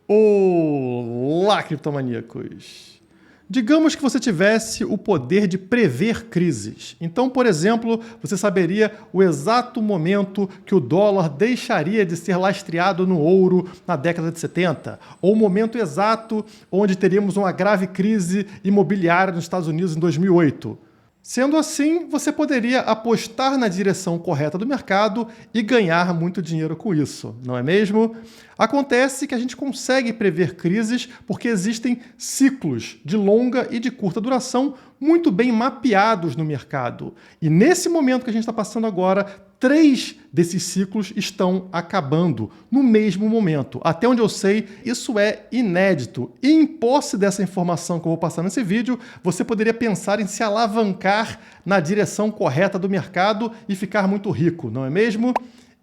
Olá, criptomaníacos! Digamos que você tivesse o poder de prever crises. Então, por exemplo, você saberia o exato momento que o dólar deixaria de ser lastreado no ouro na década de 70, ou o momento exato onde teríamos uma grave crise imobiliária nos Estados Unidos em 2008. Sendo assim, você poderia apostar na direção correta do mercado e ganhar muito dinheiro com isso, não é mesmo? Acontece que a gente consegue prever crises porque existem ciclos de longa e de curta duração muito bem mapeados no mercado. E nesse momento que a gente está passando agora, 3 desses ciclos estão acabando no mesmo momento. Até onde eu sei, isso é inédito. E em posse dessa informação que eu vou passar nesse vídeo, você poderia pensar em se alavancar na direção correta do mercado e ficar muito rico, não é mesmo?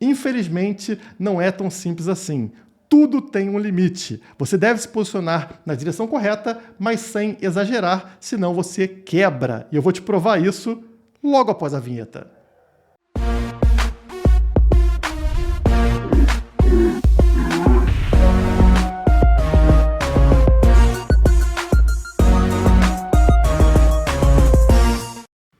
Infelizmente, não é tão simples assim. Tudo tem um limite. Você deve se posicionar na direção correta, mas sem exagerar, senão você quebra. E eu vou te provar isso logo após a vinheta.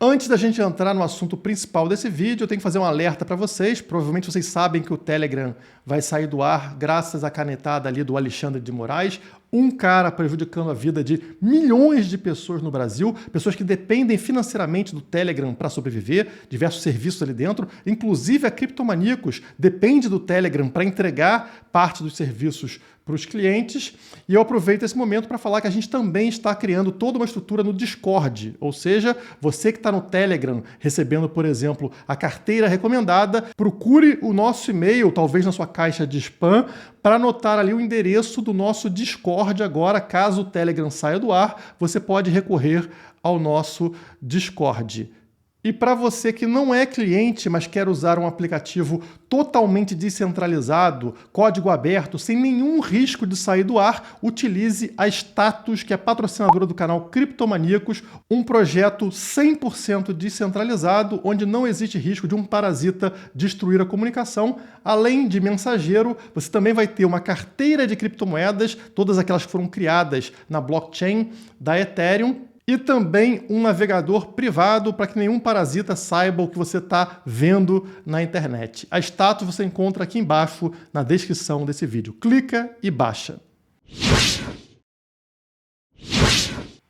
Antes da gente entrar no assunto principal desse vídeo, eu tenho que fazer um alerta para vocês. Provavelmente vocês sabem que o Telegram vai sair do ar graças à canetada ali do Alexandre de Moraes, um cara prejudicando a vida de milhões de pessoas no Brasil, pessoas que dependem financeiramente do Telegram para sobreviver, diversos serviços ali dentro, inclusive a Criptomaníacos depende do Telegram para entregar parte dos serviços para os clientes. E eu aproveito esse momento para falar que a gente também está criando toda uma estrutura no Discord, ou seja, você que está no Telegram recebendo, por exemplo, a carteira recomendada, procure o nosso e-mail, talvez na sua caixa de spam, para anotar ali o endereço do nosso Discord agora. Caso o Telegram saia do ar, você pode recorrer ao nosso Discord. E para você que não é cliente, mas quer usar um aplicativo totalmente descentralizado, código aberto, sem nenhum risco de sair do ar, utilize a Status, que é patrocinadora do canal Criptomaníacos, um projeto 100% descentralizado, onde não existe risco de um parasita destruir a comunicação. Além de mensageiro, você também vai ter uma carteira de criptomoedas, todas aquelas que foram criadas na blockchain da Ethereum, e também um navegador privado para que nenhum parasita saiba o que você está vendo na internet. A status você encontra aqui embaixo na descrição desse vídeo. Clica e baixa.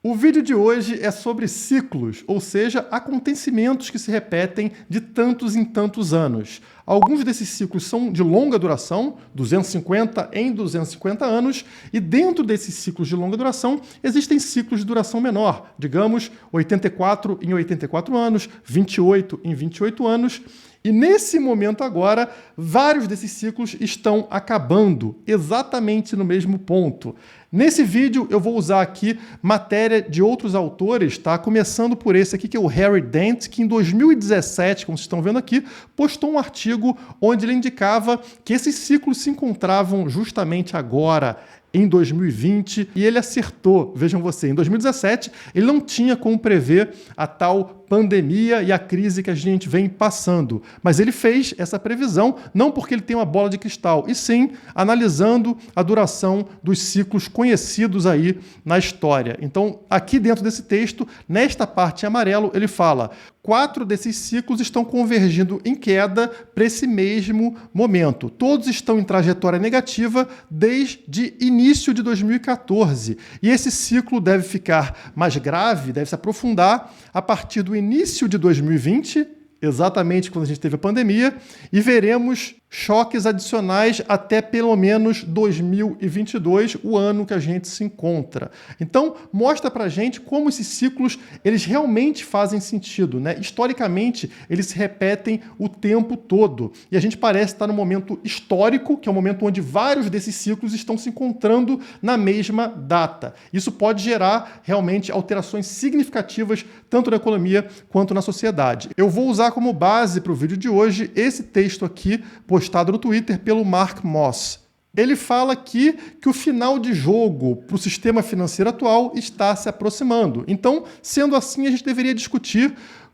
O vídeo de hoje é sobre ciclos, ou seja, acontecimentos que se repetem de tantos em tantos anos. Alguns desses ciclos são de longa duração, 250 em 250 anos, e dentro desses ciclos de longa duração existem ciclos de duração menor, digamos 84 em 84 anos, 28 em 28 anos, e nesse momento agora, vários desses ciclos estão acabando exatamente no mesmo ponto. Nesse vídeo eu vou usar aqui matéria de outros autores, tá? Começando por esse aqui, que é o Harry Dent, que em 2017, como vocês estão vendo aqui, postou um artigo onde ele indicava que esses ciclos se encontravam justamente agora, em 2020, e ele acertou. Vejam você, em 2017 ele não tinha como prever a tal pandemia e a crise que a gente vem passando, mas ele fez essa previsão não porque ele tem uma bola de cristal, e sim analisando a duração dos ciclos conhecidos aí na história. Então, aqui dentro desse texto, nesta parte em amarelo, ele fala: 4 desses ciclos estão convergindo em queda para esse mesmo momento. Todos estão em trajetória negativa desde início de 2014. E esse ciclo deve ficar mais grave, deve se aprofundar a partir do início de 2020, exatamente quando a gente teve a pandemia, e veremos choques adicionais até pelo menos 2022, o ano que a gente se encontra. Então, mostra pra gente como esses ciclos, eles realmente fazem sentido, né? Historicamente, eles se repetem o tempo todo. E a gente parece estar num momento histórico, que é um momento onde vários desses ciclos estão se encontrando na mesma data. Isso pode gerar realmente alterações significativas, tanto na economia quanto na sociedade. Eu vou usar como base para o vídeo de hoje esse texto aqui, postado no Twitter pelo Mark Moss. Ele fala aqui que o final de jogo para o sistema financeiro atual está se aproximando. Então, sendo assim, a gente deveria discutir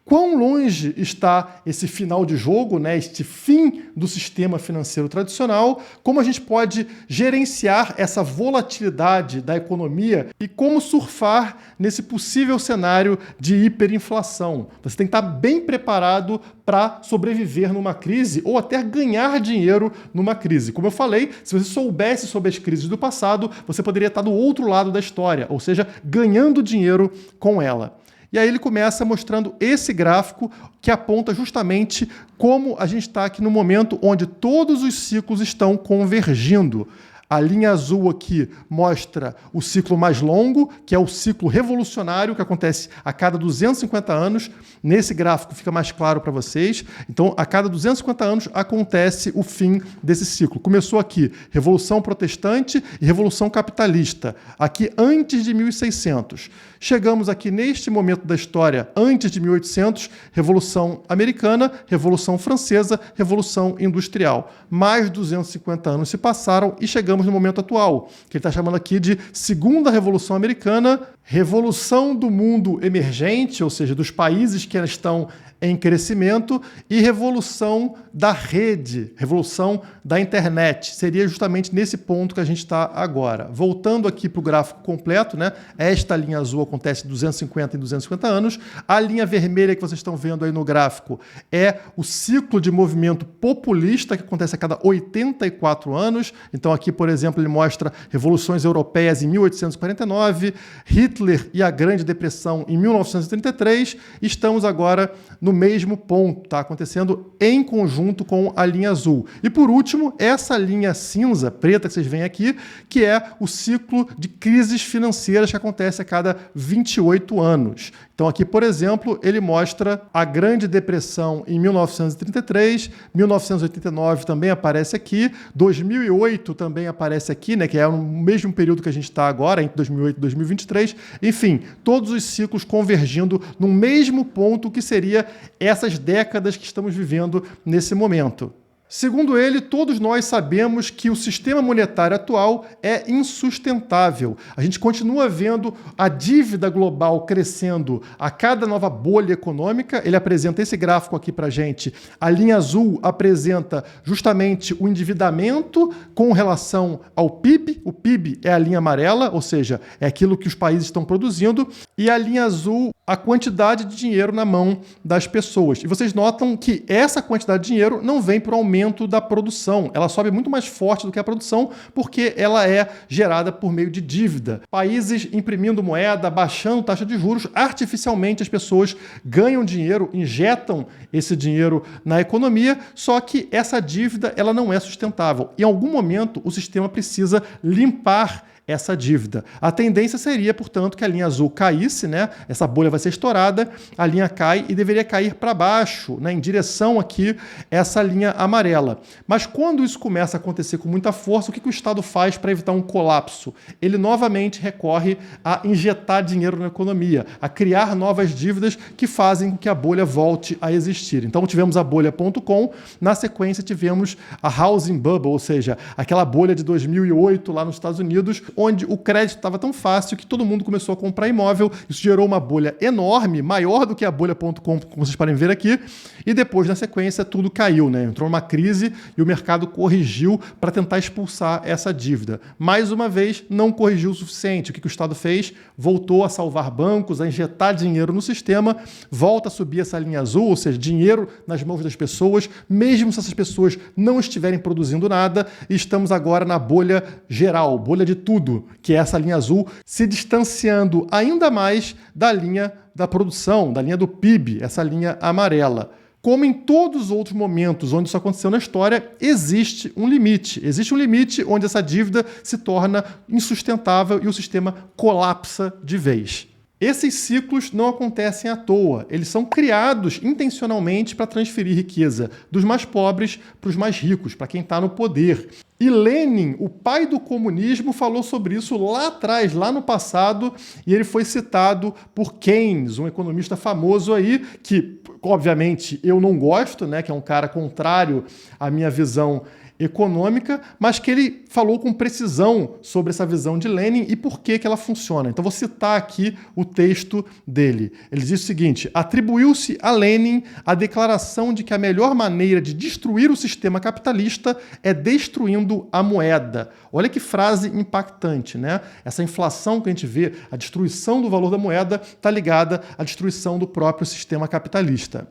Quão longe está esse final de jogo, né, este fim do sistema financeiro tradicional, como a gente pode gerenciar essa volatilidade da economia e como surfar nesse possível cenário de hiperinflação. Você tem que estar bem preparado para sobreviver numa crise ou até ganhar dinheiro numa crise. Como eu falei, se você soubesse sobre as crises do passado, você poderia estar do outro lado da história, ou seja, ganhando dinheiro com ela. E aí ele começa mostrando esse gráfico que aponta justamente como a gente está aqui no momento onde todos os ciclos estão convergindo. A linha azul aqui mostra o ciclo mais longo, que é o ciclo revolucionário, que acontece a cada 250 anos. Nesse gráfico fica mais claro para vocês. Então, a cada 250 anos acontece o fim desse ciclo. Começou aqui Revolução Protestante e Revolução Capitalista, aqui antes de 1600. Chegamos aqui neste momento da história, antes de 1800, Revolução Americana, Revolução Francesa, Revolução Industrial. Mais 250 anos se passaram e chegamos no momento atual, que ele está chamando aqui de Segunda Revolução Americana, Revolução do Mundo Emergente, ou seja, dos países que estão em crescimento, e revolução da rede, revolução da internet. Seria justamente nesse ponto que a gente está agora. Voltando aqui para o gráfico completo, né? Esta linha azul acontece de 250 em 250 anos. A linha vermelha que vocês estão vendo aí no gráfico é o ciclo de movimento populista que acontece a cada 84 anos. Então aqui, por exemplo, ele mostra revoluções europeias em 1849, Hitler e a Grande Depressão em 1933. Estamos agora no mesmo ponto, está acontecendo em conjunto com a linha azul. E por último, essa linha cinza, preta que vocês veem aqui, que é o ciclo de crises financeiras que acontece a cada 28 anos. Então aqui, por exemplo, ele mostra a Grande Depressão em 1933, 1989 também aparece aqui, 2008 também aparece aqui, né, que é o mesmo período que a gente está agora, entre 2008 e 2023. Enfim, todos os ciclos convergindo no mesmo ponto que seria essas décadas que estamos vivendo nesse momento. Segundo ele, todos nós sabemos que o sistema monetário atual é insustentável. A gente continua vendo a dívida global crescendo a cada nova bolha econômica. Ele apresenta esse gráfico aqui para a gente. A linha azul apresenta justamente o endividamento com relação ao PIB. O PIB é a linha amarela, ou seja, é aquilo que os países estão produzindo. E a linha azul, a quantidade de dinheiro na mão das pessoas. E vocês notam que essa quantidade de dinheiro não vem por aumento da produção. Ela sobe muito mais forte do que a produção porque ela é gerada por meio de dívida. Países imprimindo moeda, baixando taxa de juros, artificialmente as pessoas ganham dinheiro, injetam esse dinheiro na economia, só que essa dívida ela não é sustentável. Em algum momento o sistema precisa limpar essa dívida. A tendência seria, portanto, que a linha azul caísse, né? Essa bolha vai ser estourada, a linha cai e deveria cair para baixo, né? Em direção aqui, essa linha amarela. Mas quando isso começa a acontecer com muita força, o que o Estado faz para evitar um colapso? Ele novamente recorre a injetar dinheiro na economia, a criar novas dívidas que fazem com que a bolha volte a existir. Então tivemos a bolha.com, na sequência tivemos a housing bubble, ou seja, aquela bolha de 2008 lá nos Estados Unidos, onde o crédito estava tão fácil que todo mundo começou a comprar imóvel. Isso gerou uma bolha enorme, maior do que a bolha.com, como vocês podem ver aqui, e depois, na sequência, tudo caiu, né? Entrou numa crise e o mercado corrigiu para tentar expulsar essa dívida. Mais uma vez, não corrigiu o suficiente. O que o Estado fez? Voltou a salvar bancos, a injetar dinheiro no sistema, volta a subir essa linha azul, ou seja, dinheiro nas mãos das pessoas, mesmo se essas pessoas não estiverem produzindo nada, e estamos agora na bolha geral, bolha de tudo, que é essa linha azul, se distanciando ainda mais da linha da produção, da linha do PIB, essa linha amarela. Como em todos os outros momentos onde isso aconteceu na história, existe um limite. Existe um limite onde essa dívida se torna insustentável e o sistema colapsa de vez. Esses ciclos não acontecem à toa, eles são criados intencionalmente para transferir riqueza dos mais pobres para os mais ricos, para quem está no poder. E Lenin, o pai do comunismo, falou sobre isso lá atrás, lá no passado, e ele foi citado por Keynes, um economista famoso aí, que obviamente eu não gosto, né, que é um cara contrário à minha visão econômica, mas que ele falou com precisão sobre essa visão de Lenin e por que ela funciona. Então vou citar aqui o texto dele. Ele diz o seguinte: atribuiu-se a Lenin a declaração de que a melhor maneira de destruir o sistema capitalista é destruindo a moeda. Olha que frase impactante, né? Essa inflação que a gente vê, a destruição do valor da moeda, está ligada à destruição do próprio sistema capitalista.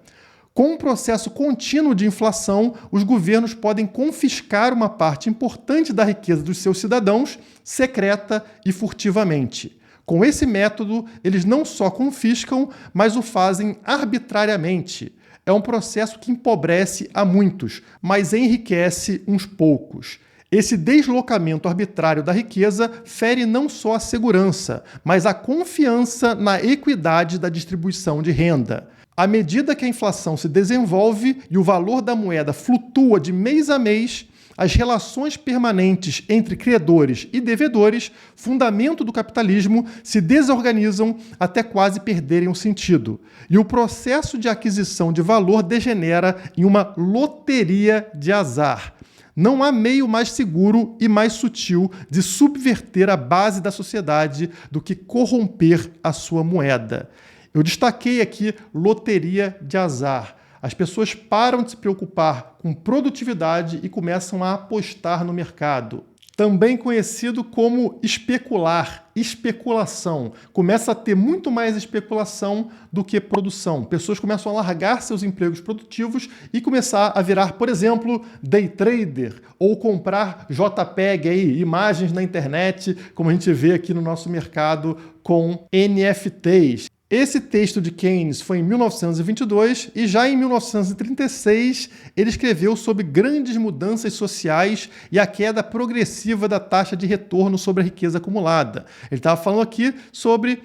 Com um processo contínuo de inflação, os governos podem confiscar uma parte importante da riqueza dos seus cidadãos, secreta e furtivamente. Com esse método, eles não só confiscam, mas o fazem arbitrariamente. É um processo que empobrece a muitos, mas enriquece uns poucos. Esse deslocamento arbitrário da riqueza fere não só a segurança, mas a confiança na equidade da distribuição de renda. À medida que a inflação se desenvolve e o valor da moeda flutua de mês a mês, as relações permanentes entre credores e devedores, fundamento do capitalismo, se desorganizam até quase perderem o sentido. E o processo de aquisição de valor degenera em uma loteria de azar. Não há meio mais seguro e mais sutil de subverter a base da sociedade do que corromper a sua moeda. Eu destaquei aqui loteria de azar. As pessoas param de se preocupar com produtividade e começam a apostar no mercado. Também conhecido como especular, especulação. Começa a ter muito mais especulação do que produção. Pessoas começam a largar seus empregos produtivos e começar a virar, por exemplo, day trader ou comprar JPEG, aí, imagens na internet, como a gente vê aqui no nosso mercado com NFTs. Esse texto de Keynes foi em 1922 e já em 1936 ele escreveu sobre grandes mudanças sociais e a queda progressiva da taxa de retorno sobre a riqueza acumulada. Ele estava falando aqui sobre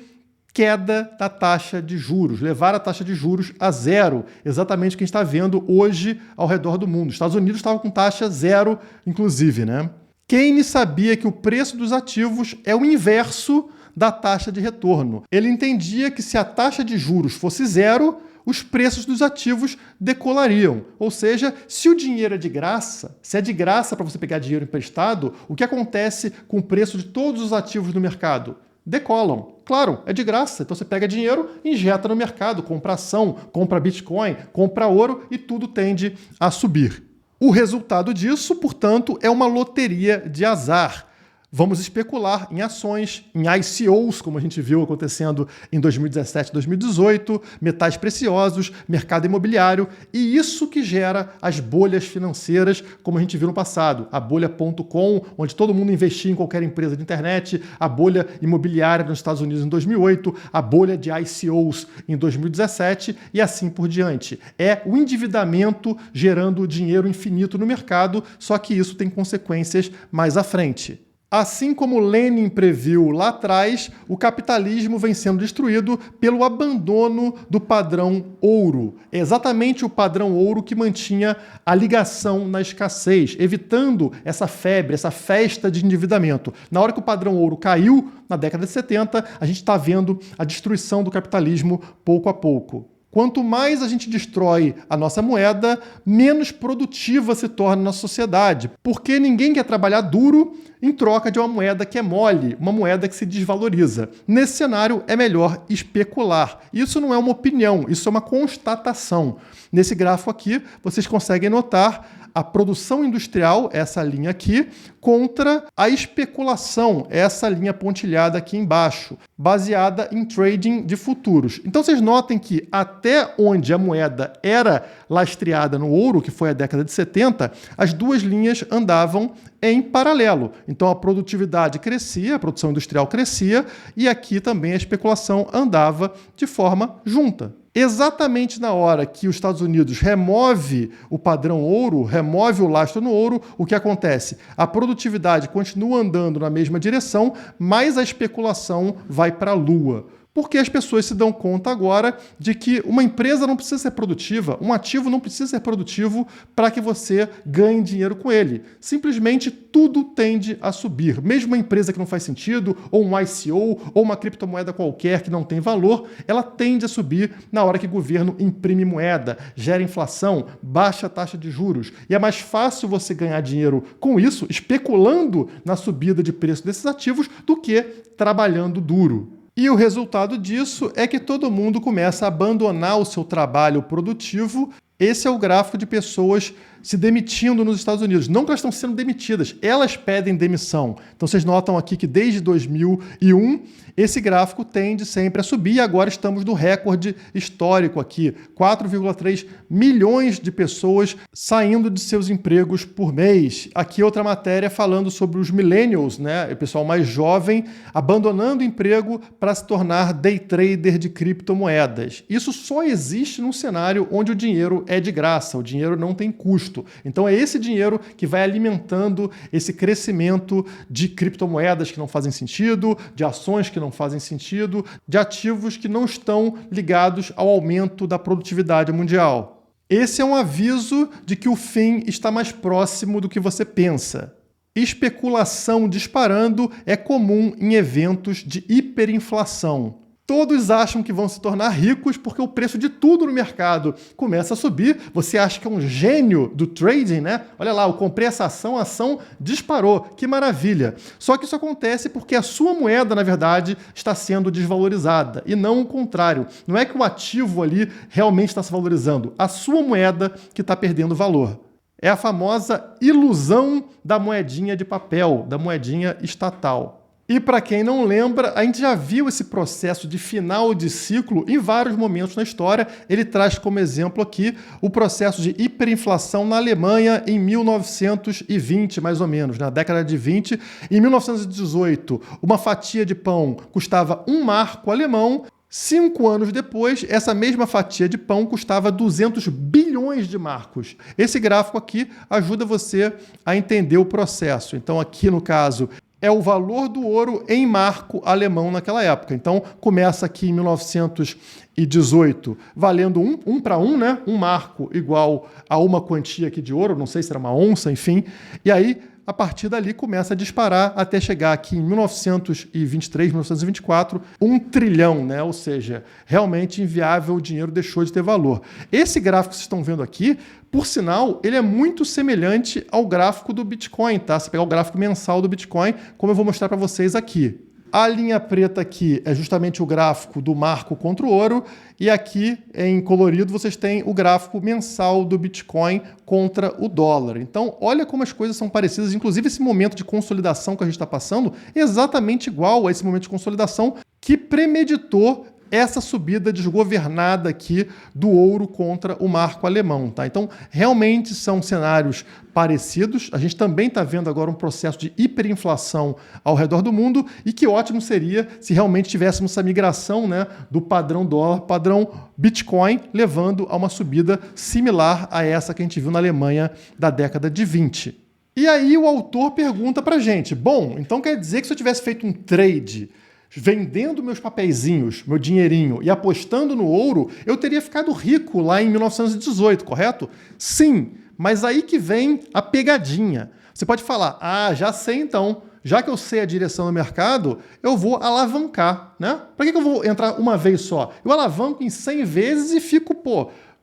queda da taxa de juros, levar a taxa de juros a zero, exatamente o que a gente está vendo hoje ao redor do mundo. Os Estados Unidos estavam com taxa zero, inclusive, né? Keynes sabia que o preço dos ativos é o inverso da taxa de retorno. Ele entendia que se a taxa de juros fosse zero, os preços dos ativos decolariam. Ou seja, se o dinheiro é de graça, se é de graça para você pegar dinheiro emprestado, o que acontece com o preço de todos os ativos do mercado? Decolam. Claro, é de graça. Então você pega dinheiro, injeta no mercado, compra ação, compra Bitcoin, compra ouro e tudo tende a subir. O resultado disso, portanto, é uma loteria de azar. Vamos especular em ações, em ICOs, como a gente viu acontecendo em 2017, 2018, metais preciosos, mercado imobiliário, e isso que gera as bolhas financeiras, como a gente viu no passado. A bolha.com, onde todo mundo investia em qualquer empresa de internet, a bolha imobiliária nos Estados Unidos em 2008, a bolha de ICOs em 2017 e assim por diante. É o endividamento gerando dinheiro infinito no mercado, só que isso tem consequências mais à frente. Assim como Lenin previu lá atrás, o capitalismo vem sendo destruído pelo abandono do padrão ouro. É exatamente o padrão ouro que mantinha a ligação na escassez, evitando essa febre, essa festa de endividamento. Na hora que o padrão ouro caiu, na década de 70, a gente está vendo a destruição do capitalismo pouco a pouco. Quanto mais a gente destrói a nossa moeda, menos produtiva se torna a nossa sociedade, porque ninguém quer trabalhar duro em troca de uma moeda que é mole, uma moeda que se desvaloriza. Nesse cenário, é melhor especular. Isso não é uma opinião, isso é uma constatação. Nesse gráfico aqui, vocês conseguem notar a produção industrial, essa linha aqui, contra a especulação, essa linha pontilhada aqui embaixo, baseada em trading de futuros. Então vocês notem que até onde a moeda era lastreada no ouro, que foi a década de 70, as duas linhas andavam em paralelo. Então a produtividade crescia, a produção industrial crescia, e aqui também a especulação andava de forma junta. Exatamente na hora que os Estados Unidos remove o padrão ouro, remove o lastro no ouro, o que acontece? A produtividade continua andando na mesma direção, mas a especulação vai para a lua. Porque as pessoas se dão conta agora de que uma empresa não precisa ser produtiva, um ativo não precisa ser produtivo para que você ganhe dinheiro com ele. Simplesmente tudo tende a subir. Mesmo uma empresa que não faz sentido, ou um ICO, ou uma criptomoeda qualquer que não tem valor, ela tende a subir na hora que o governo imprime moeda, gera inflação, baixa a taxa de juros. E é mais fácil você ganhar dinheiro com isso, especulando na subida de preço desses ativos, do que trabalhando duro. E o resultado disso é que todo mundo começa a abandonar o seu trabalho produtivo. Esse é o gráfico de pessoas se demitindo nos Estados Unidos. Não que elas estão sendo demitidas, elas pedem demissão. Então vocês notam aqui que desde 2001 esse gráfico tende sempre a subir e agora estamos no recorde histórico aqui. 4,3 milhões de pessoas saindo de seus empregos por mês. Aqui outra matéria falando sobre os millennials, né? O pessoal mais jovem abandonando o emprego para se tornar day trader de criptomoedas. Isso só existe num cenário onde o dinheiro é de graça, o dinheiro não tem custo. Então é esse dinheiro que vai alimentando esse crescimento de criptomoedas que não fazem sentido, de ações que não fazem sentido, de ativos que não estão ligados ao aumento da produtividade mundial. Esse é um aviso de que o fim está mais próximo do que você pensa. Especulação disparando é comum em eventos de hiperinflação. Todos acham que vão se tornar ricos porque o preço de tudo no mercado começa a subir. Você acha que é um gênio do trading, né? Olha lá, eu comprei essa ação, a ação disparou. Que maravilha! Só que isso acontece porque a sua moeda, na verdade, está sendo desvalorizada e não o contrário. Não é que o ativo ali realmente está se valorizando. A sua moeda que está perdendo valor. É a famosa ilusão da moedinha de papel, da moedinha estatal. E para quem não lembra, a gente já viu esse processo de final de ciclo em vários momentos na história. Ele traz como exemplo aqui o processo de hiperinflação na Alemanha em 1920, mais ou menos, na década de 20. Em 1918, uma fatia de pão custava 1 marco alemão. 5 anos depois, essa mesma fatia de pão custava 200 bilhões de marcos. Esse gráfico aqui ajuda você a entender o processo. Então aqui no caso é o valor do ouro em marco alemão naquela época. Então, começa aqui em 1918, valendo um para um, né? Um marco igual a uma quantia aqui de ouro, não sei se era uma onça, enfim. E aí, a partir dali, começa a disparar até chegar aqui em 1923, 1924, 1 trilhão, né? Ou seja, realmente inviável, o dinheiro deixou de ter valor. Esse gráfico que vocês estão vendo aqui, por sinal, ele é muito semelhante ao gráfico do Bitcoin, tá? Se pegar o gráfico mensal do Bitcoin, como eu vou mostrar para vocês aqui. A linha preta aqui é justamente o gráfico do marco contra o ouro e aqui em colorido vocês têm o gráfico mensal do Bitcoin contra o dólar. Então, olha como as coisas são parecidas. Inclusive, esse momento de consolidação que a gente está passando é exatamente igual a esse momento de consolidação que premeditou essa subida desgovernada aqui do ouro contra o marco alemão, tá? Então, realmente são cenários parecidos. A gente também está vendo agora um processo de hiperinflação ao redor do mundo e que ótimo seria se realmente tivéssemos essa migração, né, do padrão dólar, padrão Bitcoin, levando a uma subida similar a essa que a gente viu na Alemanha da década de 20. E aí o autor pergunta pra gente, bom, então quer dizer que se eu tivesse feito um trade vendendo meus papeizinhos, meu dinheirinho e apostando no ouro, eu teria ficado rico lá em 1918, correto? Sim, mas aí que vem a pegadinha. Você pode falar, já sei então, já que eu sei a direção do mercado, eu vou alavancar, né? Para que eu vou entrar uma vez só? Eu alavanco em 100 vezes e fico,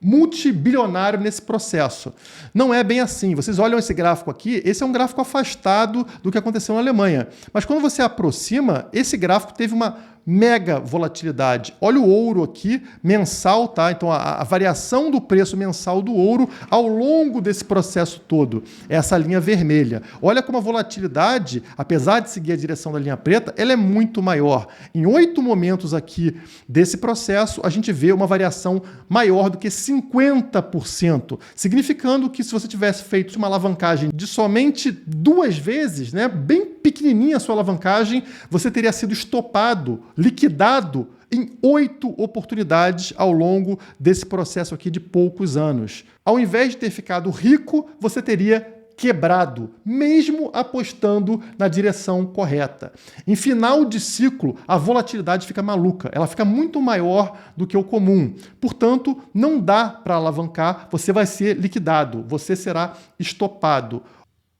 multibilionário nesse processo. Não é bem assim. Vocês olham esse gráfico aqui, esse é um gráfico afastado do que aconteceu na Alemanha. Mas quando você aproxima, esse gráfico teve uma mega volatilidade. Olha o ouro aqui, mensal, tá? Então a variação do preço mensal do ouro ao longo desse processo todo. Essa linha vermelha. Olha como a volatilidade, apesar de seguir a direção da linha preta, ela é muito maior. Em 8 momentos aqui desse processo, a gente vê uma variação maior do que 50%, significando que se você tivesse feito uma alavancagem de somente 2 vezes, né, bem pequenininha a sua alavancagem, você teria sido estopado, liquidado em 8 oportunidades ao longo desse processo aqui de poucos anos. Ao invés de ter ficado rico, você teria quebrado, mesmo apostando na direção correta. Em final de ciclo, a volatilidade fica maluca, ela fica muito maior do que o comum. Portanto, não dá para alavancar, você vai ser liquidado, você será estopado.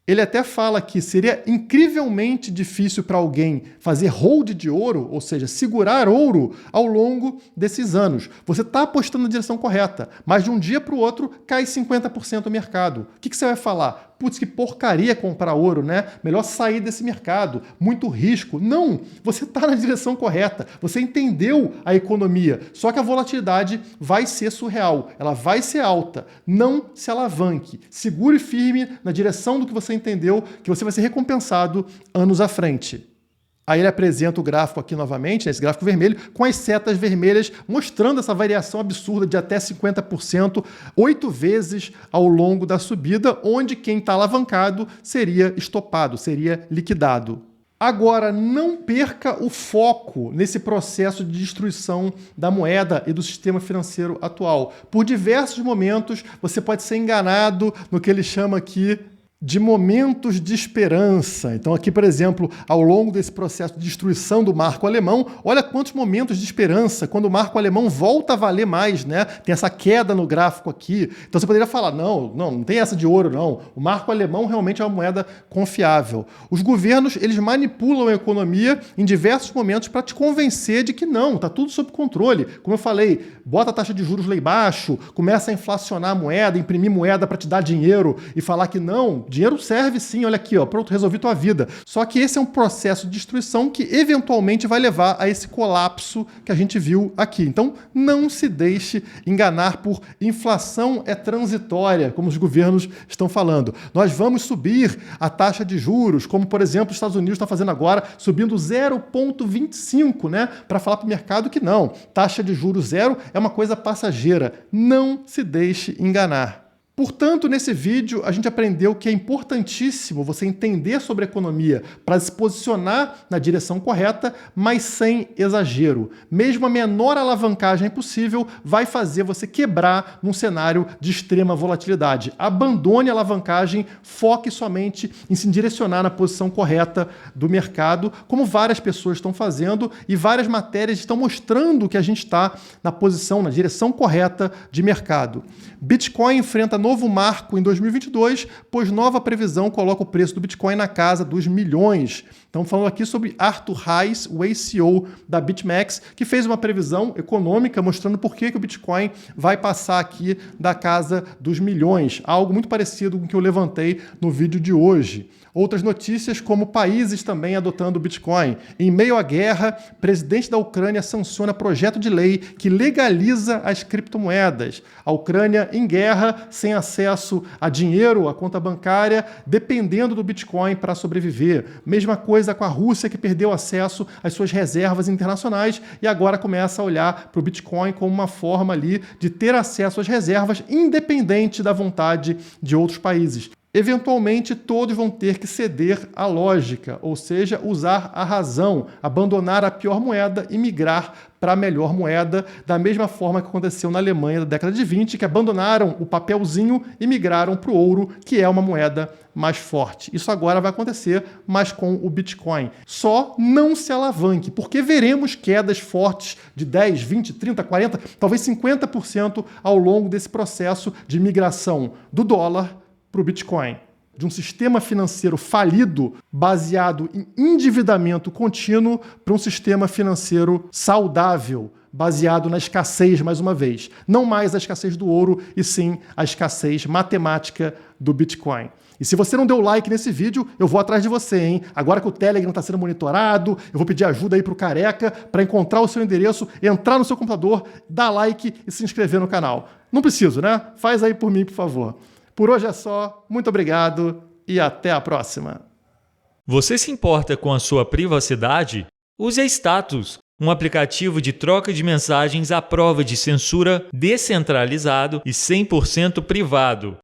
Ele até fala que seria incrivelmente difícil para alguém fazer hold de ouro, ou seja, segurar ouro ao longo desses anos. Você está apostando na direção correta, mas de um dia para o outro cai 50% o mercado. O que você vai falar? Putz, que porcaria comprar ouro, né? Melhor sair desse mercado, muito risco. Não, você está na direção correta, você entendeu a economia, só que a volatilidade vai ser surreal, ela vai ser alta. Não se alavanque, segure firme na direção do que você entendeu, que você vai ser recompensado anos à frente. Aí ele apresenta o gráfico aqui novamente, esse gráfico vermelho, com as setas vermelhas, mostrando essa variação absurda de até 50%, 8 vezes ao longo da subida, onde quem está alavancado seria estopado, seria liquidado. Agora, não perca o foco nesse processo de destruição da moeda e do sistema financeiro atual. Por diversos momentos, você pode ser enganado no que ele chama aqui de momentos de esperança. Então aqui, por exemplo, ao longo desse processo de destruição do marco alemão, olha quantos momentos de esperança, quando o marco alemão volta a valer mais, né? Tem essa queda no gráfico aqui. Então você poderia falar, não tem essa de ouro, não. O marco alemão realmente é uma moeda confiável. Os governos, eles manipulam a economia em diversos momentos para te convencer de que não, está tudo sob controle. Como eu falei, bota a taxa de juros lá embaixo, começa a inflacionar a moeda, imprimir moeda para te dar dinheiro e falar que não, dinheiro serve sim, olha aqui, ó, pronto, resolvi tua vida. Só que esse é um processo de destruição que eventualmente vai levar a esse colapso que a gente viu aqui. Então, não se deixe enganar por inflação é transitória, como os governos estão falando. Nós vamos subir a taxa de juros, como, por exemplo, os Estados Unidos está fazendo agora, subindo 0,25, né, para falar para o mercado que não, taxa de juros zero é uma coisa passageira. Não se deixe enganar. Portanto, nesse vídeo, a gente aprendeu que é importantíssimo você entender sobre economia para se posicionar na direção correta, mas sem exagero. Mesmo a menor alavancagem possível vai fazer você quebrar num cenário de extrema volatilidade. Abandone a alavancagem, foque somente em se direcionar na posição correta do mercado, como várias pessoas estão fazendo e várias matérias estão mostrando que a gente está na posição, na direção correta de mercado. Bitcoin enfrenta novo marco em 2022, pois nova previsão coloca o preço do Bitcoin na casa dos milhões. Estamos falando aqui sobre Arthur Hayes, o CEO da BitMEX, que fez uma previsão econômica mostrando por que o Bitcoin vai passar aqui da casa dos milhões. Algo muito parecido com o que eu levantei no vídeo de hoje. Outras notícias, como países também adotando o Bitcoin. Em meio à guerra, presidente da Ucrânia sanciona projeto de lei que legaliza as criptomoedas. A Ucrânia em guerra, sem acesso a dinheiro, a conta bancária, dependendo do Bitcoin para sobreviver. Mesma coisa com a Rússia, que perdeu acesso às suas reservas internacionais e agora começa a olhar para o Bitcoin como uma forma ali de ter acesso às reservas, independente da vontade de outros países. Eventualmente, todos vão ter que ceder à lógica, ou seja, usar a razão, abandonar a pior moeda e migrar para a melhor moeda, da mesma forma que aconteceu na Alemanha da década de 20, que abandonaram o papelzinho e migraram para o ouro, que é uma moeda mais forte. Isso agora vai acontecer, mas com o Bitcoin. Só não se alavanque, porque veremos quedas fortes de 10, 20, 30, 40, talvez 50% ao longo desse processo de migração do dólar para o Bitcoin, de um sistema financeiro falido baseado em endividamento contínuo para um sistema financeiro saudável, baseado na escassez, mais uma vez. Não mais a escassez do ouro, e sim a escassez matemática do Bitcoin. E se você não deu like nesse vídeo, eu vou atrás de você, hein? Agora que o Telegram está sendo monitorado, eu vou pedir ajuda aí para o Careca para encontrar o seu endereço, entrar no seu computador, dar like e se inscrever no canal. Não preciso, né? Faz aí por mim, por favor. Por hoje é só, muito obrigado e até a próxima. Você se importa com a sua privacidade? Use a Status, um aplicativo de troca de mensagens à prova de censura, descentralizado e 100% privado.